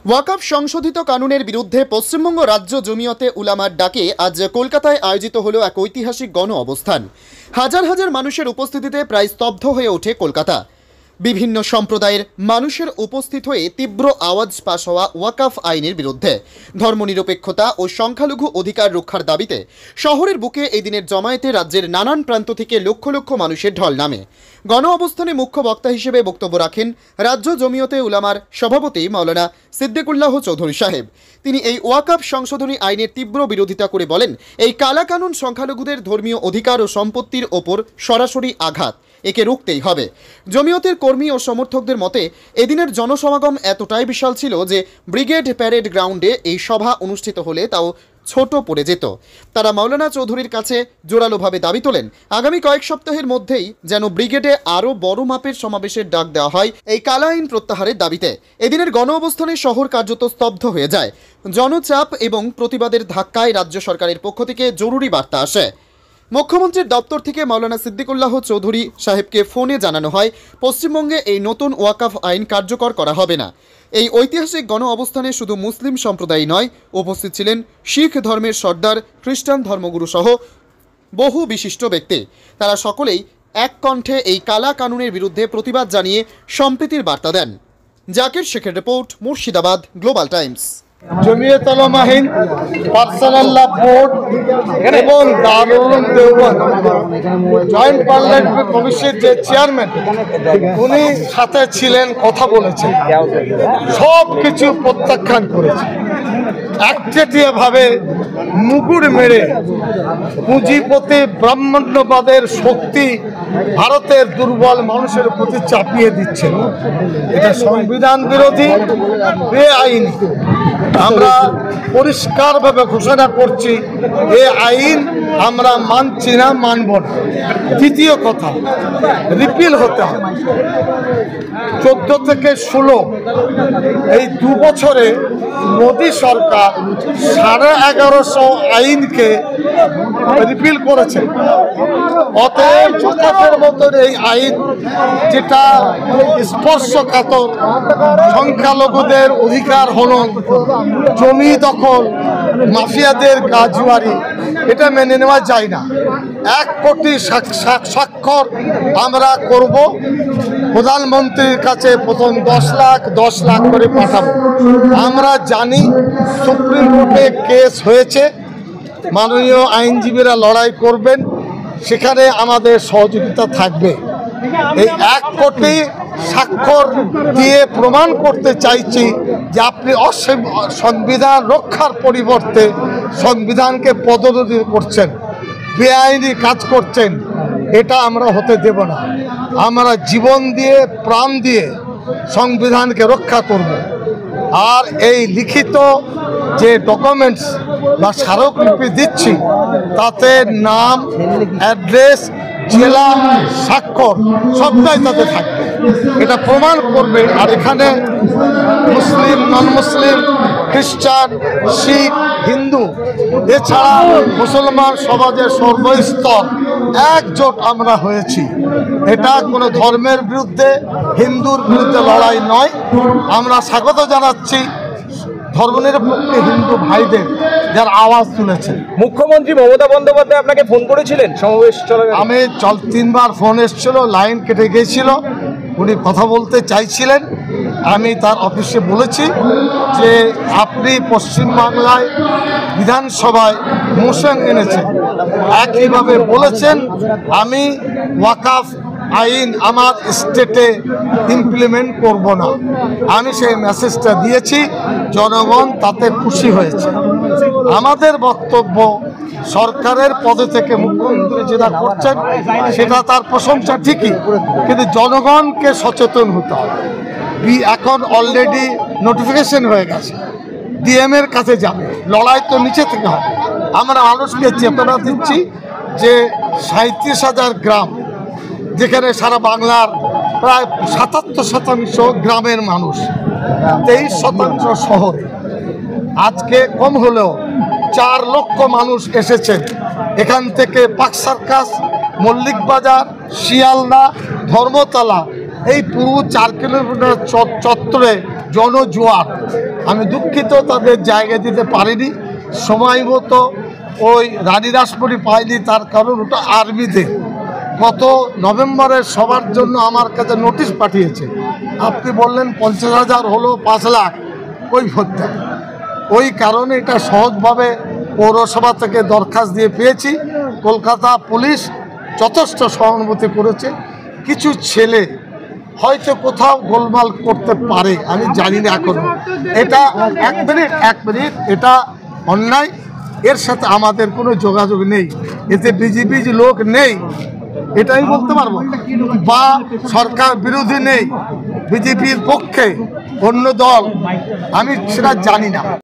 ওয়াকফ সংশোধিত কানুনের বিরুদ্ধে পশ্চিমবঙ্গ রাজ্য জমিয়তে উলামার ডাকে আজ কলকাতায় আয়োজিত হলো এক ঐতিহাসিক গণ অবস্থান। হাজার হাজার মানুষের উপস্থিতিতে প্রায় স্তব্ধ হয়ে ওঠে কলকাতা। বিভিন্ন সম্প্রদায়ের মানুষের উপস্থিত হয়ে তীব্র আওয়াজ পাশ হওয়া ওয়াকফ আইনের বিরুদ্ধে ধর্মনিরপেক্ষতা ও সংখ্যালঘু অধিকার রক্ষার দাবিতে শহরের বুকে এই দিনের জমায়েতে রাজ্যের নানান প্রান্ত থেকে লক্ষ লক্ষ মানুষের ঢল নামে। গণ অবস্থানে মুখ্য বক্তা হিসেবে বক্তব্য রাখেন রাজ্য জমিয়তে উলামার সভাপতি মাওলানা সিদ্দিকুল্লাহ চৌধুরী সাহেব। তিনি এই ওয়াকফ সংশোধনী আইনের তীব্র বিরোধিতা করে বলেন, এই কালা কানুন সংখ্যালঘুদের ধর্মীয় অধিকার ও সম্পত্তির ওপর সরাসরি আঘাত, একে রুখতেই হবে। জমিয়তের কর্মী ও সমর্থকদের মতে এদিনের জনসমাগম এতটাই বিশাল ছিল যে ব্রিগেড প্যারেড গ্রাউন্ডে এই সভা অনুষ্ঠিত হলে তাও ছোট পড়ে যেত। তারা মাওলানা চৌধুরীর কাছে জোরালোভাবে দাবি তোলেন, আগামী কয়েক সপ্তাহের মধ্যেই যেন ব্রিগেডে আরও বড় মাপের সমাবেশের ডাক দেওয়া হয় এই কালা আইন প্রত্যাহারের দাবিতে। এদিনের গণ অবস্থানে শহর কার্যত স্তব্ধ হয়ে যায়। জনচাপ এবং প্রতিবাদের ধাক্কায় রাজ্য সরকারের পক্ষ থেকে জরুরি বার্তা আসে। মুখ্যমন্ত্রীর দপ্তর থেকে মাওলানা সিদ্দিকুল্লাহ চৌধুরী সাহেবকে ফোনে জানানো হয়, পশ্চিমবঙ্গে এই নতুন ওয়াকফ আইন কার্যকর করা হবে না। এই ঐতিহাসিক গণ অবস্থানে শুধু মুসলিম সম্প্রদায় নয়, উপস্থিত ছিলেন শিখ ধর্মের সর্দার, খ্রিস্টান ধর্মগুরু সহ বহু বিশিষ্ট ব্যক্তি। তারা সকলেই এক কণ্ঠে এই কালা কানুনের বিরুদ্ধে প্রতিবাদ জানিয়ে সম্প্রীতির বার্তা দেন। জাকির শেখের report, Murshidabad global times. Jamiat Ulama Hind personal law board এবং দারুল উলুম দেওবন্দ জয়েন্ট পার্লামেন্টারি কমিশনের যে চেয়ারম্যান, উনি সাথে ছিলেন, কথা বলেছেন, সব কিছু প্রত্যাখ্যান করেছে। একচেটিয়াভাবে মুগুর মেরে পুঁজিপতি ব্রাহ্মণ্যবাদের শক্তি ভারতের দুর্বল মানুষের প্রতি চাপিয়ে দিচ্ছেন। এটা সংবিধান বিরোধী, বেআইনি। আমরা পরিষ্কারভাবে ঘোষণা করছি, এই আইন আমরা মানছি না, মানব না। দ্বিতীয় কথা, রিপিল হতে হবে। 14 থেকে 16 এই 2 বছরে মোদী সরকার 1150 আইনকে রিপিল করেছে। অতএব যথাযথ মতন এই আইন, যেটা স্পর্শকাতর সংখ্যালঘুদের অধিকার হনন, জমি দখল, মাফিয়াদের কাজুয়ারি, এটা মেনে নেওয়া যায় না। 1 কোটি স্বাক্ষর আমরা করব। প্রধানমন্ত্রীর কাছে প্রথম 10 লাখ করে পাঠাবো। আমরা জানি সুপ্রিম কোর্টে কেস হয়েছে, মাননীয় আইনজীবীরা লড়াই করবেন, সেখানে আমাদের সহযোগিতা থাকবে। এই 1 কোটি স্বাক্ষর দিয়ে প্রমাণ করতে চাইছি যে আপনি সংবিধান রক্ষার পরিবর্তে সংবিধানকে পদোন্নতি করছেন, বেআইনি কাজ করছেন। এটা আমরা হতে দেব না। আমরা জীবন দিয়ে, প্রাণ দিয়ে সংবিধানকে রক্ষা করব। আর এই লিখিত যে ডকুমেন্টস বা স্মারকলিপি দিচ্ছি, তাতে নাম, অ্যাড্রেস, জেলা, স্বাক্ষর সবটাই তাতে থাকবে। এটা প্রমাণ করবে। আর এখানে মুসলিম, নন মুসলিম, খ্রিস্টান, শিখ, হিন্দু, এছাড়া মুসলমান সমাজের সর্বস্তর একজোট আমরা হয়েছি। এটা কোনো ধর্মের বিরুদ্ধে, হিন্দুর বিরুদ্ধে লড়াই নয়। আমরা স্বাগত জানাচ্ছি ধর্মনিরপেক্ষ হিন্দু ভাইদের, যার আওয়াজ তুলেছে। মুখ্যমন্ত্রী মমতা বন্দ্যোপাধ্যায় আপনাকে ফোন করেছিলেন সমাবেশ চলাকালীন? আমি 3বার ফোন এসেছিল, লাইন কেটে গিয়েছিল। উনি কথা বলতে চাইছিলেন। আমি তার অফিসে বলেছি যে আপনি পশ্চিমবাংলায় বিধানসভায় মোশন এনেছেন, একইভাবে বলেছেন আমি ওয়াকফ আইন আমার স্টেটে ইমপ্লিমেন্ট করব না। আমি সেই মেসেজটা দিয়েছি, জনগণ তাতে খুশি হয়েছে। আমাদের বক্তব্য, সরকারের পদে থেকে মুখ্যমন্ত্রী যেটা করছেন সেটা তার প্রশংসা ঠিকই, কিন্তু জনগণকে সচেতন হতে হবে। এখন অলরেডি নোটিফিকেশন হয়ে গেছে, ডিএমের কাছে যাবে। লড়াই তো নিচে থেকে হবে। আমরা মানুষকে চেতনা দিচ্ছি যে 37,000 গ্রাম, যেখানে সারা বাংলার প্রায় 77% গ্রামের মানুষ, 23% শহরে, আজকে কম হলেও 4 লক্ষ মানুষ এসেছেন। এখান থেকে পার্ক সার্কাস, মল্লিক বাজার, শিয়ালদা, ধর্মতলা, এই পুরো 4 কিলোমিটার চত্বরে জনজোয়ার। আমি দুঃখিত তাদের জায়গা দিতে পারিনি, সময় মতো ওই রানীদাসপুরি পাইনি, তার কারণ ওটা আর্মিতে গত নভেম্বরের সবার জন্য আমার কাছে নোটিশ পাঠিয়েছে। আপনি বললেন 50,000 হলো 5 লাখ কৈফিয়ত, ওই কারণে এটা সহজভাবে পৌরসভা থেকে দরখাস্ত দিয়ে পেয়েছি। কলকাতা পুলিশ যথেষ্ট সহানুভূতি করেছে। কিছু ছেলে হয়তো কোথাও গোলমাল করতে পারে, আমি জানি না এখনো। এটা এক মিনিট এটা অন্যায়, এর সাথে আমাদের কোনো যোগাযোগ নেই, এতে বিজেপি যে লোক নেই এটাই বলতে পারবো, বা সরকার বিরোধী নেই, বিজেপির পক্ষে অন্য দল, আমি সেটা জানি না।